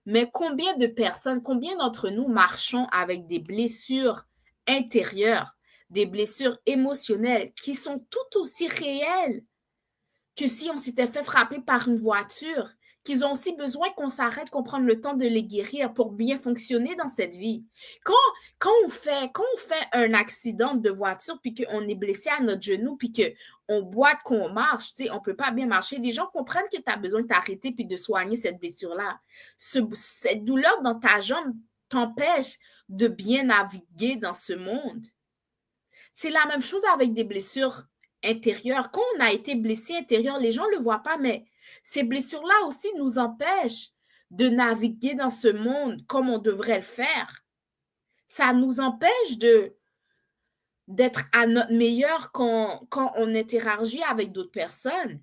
Mais combien de personnes, combien d'entre nous marchons avec des blessures intérieures, des blessures émotionnelles qui sont tout aussi réelles que si on s'était fait frapper par une voiture, qu'ils ont aussi besoin qu'on s'arrête, qu'on prenne le temps de les guérir pour bien fonctionner dans cette vie. Quand, quand on fait un accident de voiture, puis qu'on est blessé à notre genou, puis qu'on boite, qu'on marche, tu sais, on ne peut pas bien marcher, les gens comprennent que tu as besoin de t'arrêter puis de soigner cette blessure-là. Cette douleur dans ta jambe t'empêche de bien naviguer dans ce monde. C'est la même chose avec des blessures intérieures. Quand on a été blessé intérieur, les gens ne le voient pas, mais ces blessures-là aussi nous empêchent de naviguer dans ce monde comme on devrait le faire. Ça nous empêche d'être à notre meilleur quand on interagit avec d'autres personnes.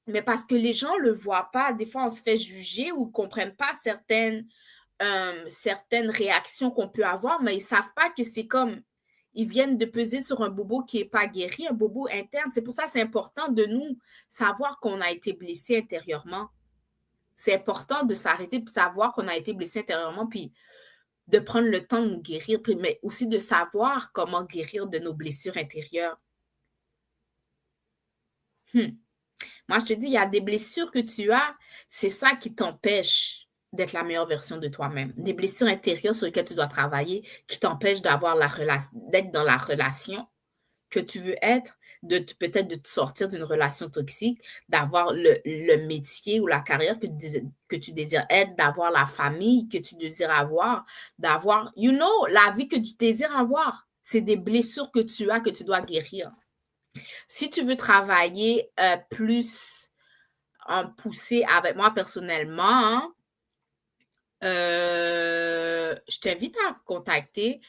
Mais parce que les gens ne le voient pas, des fois on se fait juger ou ne comprennent pas certaines réactions qu'on peut avoir, mais ils ne savent pas que c'est comme ils viennent de peser sur un bobo qui n'est pas guéri, un bobo interne. C'est pour ça que c'est important de nous savoir qu'on a été blessé intérieurement. C'est important de s'arrêter et de savoir qu'on a été blessé intérieurement, puis de prendre le temps de nous guérir, mais aussi de savoir comment guérir de nos blessures intérieures. Hmm. Moi, je te dis, il y a des blessures que tu as, c'est ça qui t'empêche d'être la meilleure version de toi-même. Des blessures intérieures sur lesquelles tu dois travailler, qui t'empêchent d'être dans la relation que tu veux être, peut-être de te sortir d'une relation toxique, d'avoir le métier ou la carrière que tu désires être, d'avoir la famille que tu désires avoir, d'avoir, la vie que tu désires avoir. C'est des blessures que tu as que tu dois guérir. Si tu veux travailler plus en poussé avec moi personnellement, hein, je t'invite à me contacter.